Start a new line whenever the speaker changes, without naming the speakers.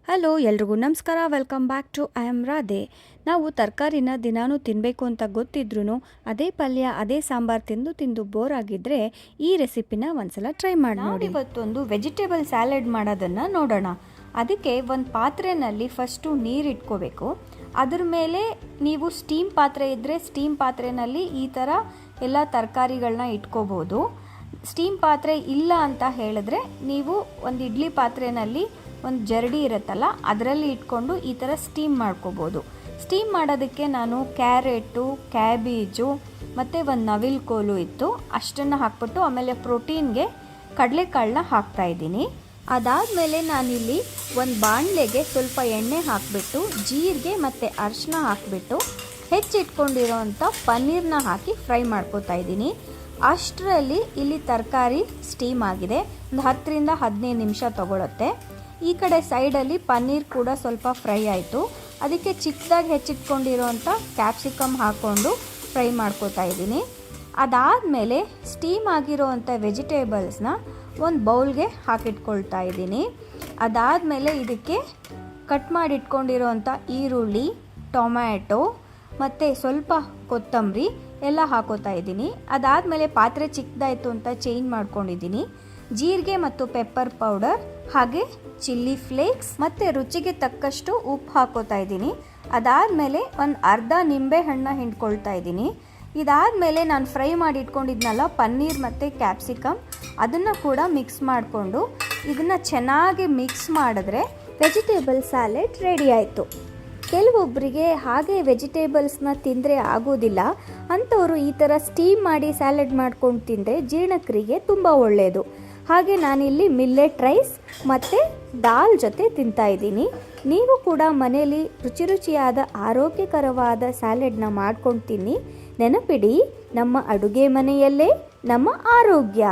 Hello ಎಲ್ರಿಗೂ ನಮಸ್ಕಾರ. Welcome back to I am Radhe. ನಾವು ತರಕಾರಿನ ದಿನಾನೂ ತಿನ್ನಬೇಕು ಅಂತ ಗೊತ್ತಿದ್ರೂ ಅದೇ ಪಲ್ಯ ಅದೇ ಸಾಂಬಾರು ತಿಂದು ಬೋರ್ ಆಗಿದ್ದರೆ ಈ ರೆಸಿಪಿನ ಒಂದ್ಸಲ ಟ್ರೈ ಮಾಡಿ ನೋಡಿ. ಇವತ್ತೊಂದು ವೆಜಿಟೇಬಲ್ ಸ್ಯಾಲೆಡ್ ಮಾಡೋದನ್ನು ನೋಡೋಣ. ಅದಕ್ಕೆ ಒಂದು ಪಾತ್ರೆಯಲ್ಲಿ ಫಸ್ಟು ನೀರು ಇಟ್ಕೋಬೇಕು. ಅದ್ರ ಮೇಲೆ ನೀವು ಸ್ಟೀಮ್ ಪಾತ್ರೆ ಇದ್ದರೆ ಸ್ಟೀಮ್ ಪಾತ್ರೆಯಲ್ಲಿ ಈ ಥರ ಎಲ್ಲ ತರಕಾರಿಗಳನ್ನ ಇಟ್ಕೋಬೋದು. ಸ್ಟೀಮ್ ಪಾತ್ರೆ ಇಲ್ಲ ಅಂತ ಹೇಳಿದ್ರೆ ನೀವು ಒಂದು ಇಡ್ಲಿ ಪಾತ್ರೆಯಲ್ಲಿ ಒಂದು ಜರಡಿ ಇರುತ್ತಲ್ಲ ಅದರಲ್ಲಿ ಇಟ್ಕೊಂಡು ಈ ಥರ ಸ್ಟೀಮ್ ಮಾಡ್ಕೋಬೋದು. ಸ್ಟೀಮ್ ಮಾಡೋದಕ್ಕೆ ನಾನು ಕ್ಯಾರೆಟು, ಕ್ಯಾಬೇಜು ಮತ್ತು ಒಂದು ನವಿಲುಕೋಲು ಇತ್ತು, ಅಷ್ಟನ್ನು ಹಾಕ್ಬಿಟ್ಟು ಆಮೇಲೆ ಪ್ರೋಟೀನ್ಗೆ ಕಡಲೆಕಾಳನ್ನ ಹಾಕ್ತಾಯಿದ್ದೀನಿ. ಅದಾದಮೇಲೆ ನಾನಿಲ್ಲಿ ಒಂದು ಬಾಣಲೆಗೆ ಸ್ವಲ್ಪ ಎಣ್ಣೆ ಹಾಕಿಬಿಟ್ಟು ಜೀರಿಗೆ ಮತ್ತು ಅರಿಶಿನ ಹಾಕಿಬಿಟ್ಟು ಹೆಚ್ಚಿಟ್ಕೊಂಡಿರೋವಂಥ ಪನ್ನೀರನ್ನ ಹಾಕಿ ಫ್ರೈ ಮಾಡ್ಕೋತಾ ಇದ್ದೀನಿ. ಅಷ್ಟರಲ್ಲಿ ಇಲ್ಲಿ ತರಕಾರಿ ಸ್ಟೀಮ್ ಆಗಿದೆ. ಒಂದು 10ರಿಂದ 15 ನಿಮಿಷ ತೊಗೊಳುತ್ತೆ. ಈ ಕಡೆ ಸೈಡಲ್ಲಿ ಪನ್ನೀರ್ ಕೂಡ ಸ್ವಲ್ಪ ಫ್ರೈ ಆಯಿತು. ಅದಕ್ಕೆ ಚಿಕ್ಕದಾಗಿ ಹೆಚ್ಚಿಟ್ಕೊಂಡಿರೋವಂಥ ಕ್ಯಾಪ್ಸಿಕಮ್ ಹಾಕ್ಕೊಂಡು ಫ್ರೈ ಮಾಡ್ಕೋತಾ ಇದ್ದೀನಿ. ಅದಾದಮೇಲೆ ಸ್ಟೀಮ್ ಆಗಿರೋವಂಥ ವೆಜಿಟೇಬಲ್ಸ್ನ ಒಂದು ಬೌಲ್ಗೆ ಹಾಕಿಟ್ಕೊಳ್ತಾ ಇದ್ದೀನಿ. ಅದಾದಮೇಲೆ ಇದಕ್ಕೆ ಕಟ್ ಮಾಡಿಟ್ಕೊಂಡಿರೋವಂಥ ಈರುಳ್ಳಿ, ಟೊಮ್ಯಾಟೊ ಮತ್ತು ಸ್ವಲ್ಪ ಕೊತ್ತಂಬರಿ ಎಲ್ಲ ಹಾಕೋತಾ ಇದ್ದೀನಿ. ಅದಾದಮೇಲೆ ಪಾತ್ರೆ ಚಿಕ್ಕದಾಯಿತು ಅಂತ ಚೇಂಜ್ ಮಾಡ್ಕೊಂಡಿದ್ದೀನಿ. ಜೀರಿಗೆ ಮತ್ತು ಪೆಪ್ಪರ್ ಪೌಡರ್ ಹಾಗೆ ಚಿಲ್ಲಿ ಫ್ಲೇಕ್ಸ್ ಮತ್ತು ರುಚಿಗೆ ತಕ್ಕಷ್ಟು ಉಪ್ಪು ಹಾಕೋತಾ ಇದ್ದೀನಿ. ಅದಾದಮೇಲೆ ಒಂದು ಅರ್ಧ ನಿಂಬೆ ಹಣ್ಣು ಹಿಂಡ್ಕೊಳ್ತಾ ಇದ್ದೀನಿ. ಇದಾದಮೇಲೆ ನಾನು ಫ್ರೈ ಮಾಡಿ ಇಟ್ಕೊಂಡಿದ್ನಲ್ಲ ಪನ್ನೀರ್ ಮತ್ತು ಕ್ಯಾಪ್ಸಿಕಮ್, ಅದನ್ನು ಕೂಡ ಮಿಕ್ಸ್ ಮಾಡಿಕೊಂಡು ಇದನ್ನು ಚೆನ್ನಾಗಿ ಮಿಕ್ಸ್ ಮಾಡಿದ್ರೆ ವೆಜಿಟೇಬಲ್ ಸ್ಯಾಲೆಡ್ ರೆಡಿ ಆಯಿತು. ಕೆಲವೊಬ್ಬರಿಗೆ ಹಾಗೆ ವೆಜಿಟೇಬಲ್ಸ್ನ ತಿಂದರೆ ಆಗೋದಿಲ್ಲ ಅಂಥವರು ಈ ಥರ ಸ್ಟೀಮ್ ಮಾಡಿ ಸ್ಯಾಲೆಡ್ ಮಾಡ್ಕೊಂಡು ತಿಂದರೆ ಜೀರ್ಣಕ್ರಿಯೆಗೆ ತುಂಬ ಒಳ್ಳೆಯದು. ಹಾಗೆ ನಾನಿಲ್ಲಿ ಮಿಲ್ಲೆಟ್ ರೈಸ್ ಮತ್ತು ದಾಲ್ ಜೊತೆ ತಿಂತಾಯಿದ್ದೀನಿ. ನೀವು ಕೂಡ ಮನೆಯಲ್ಲಿ ರುಚಿಯಾದ ಆರೋಗ್ಯಕರವಾದ ಸ್ಯಾಲೆಡ್ನ ಮಾಡ್ಕೊಂಡು ತಿನ್ನಿ. ನೆನಪಿಡಿ, ನಮ್ಮ ಅಡುಗೆ ಮನೆಯಲ್ಲೇ ನಮ್ಮ ಆರೋಗ್ಯ.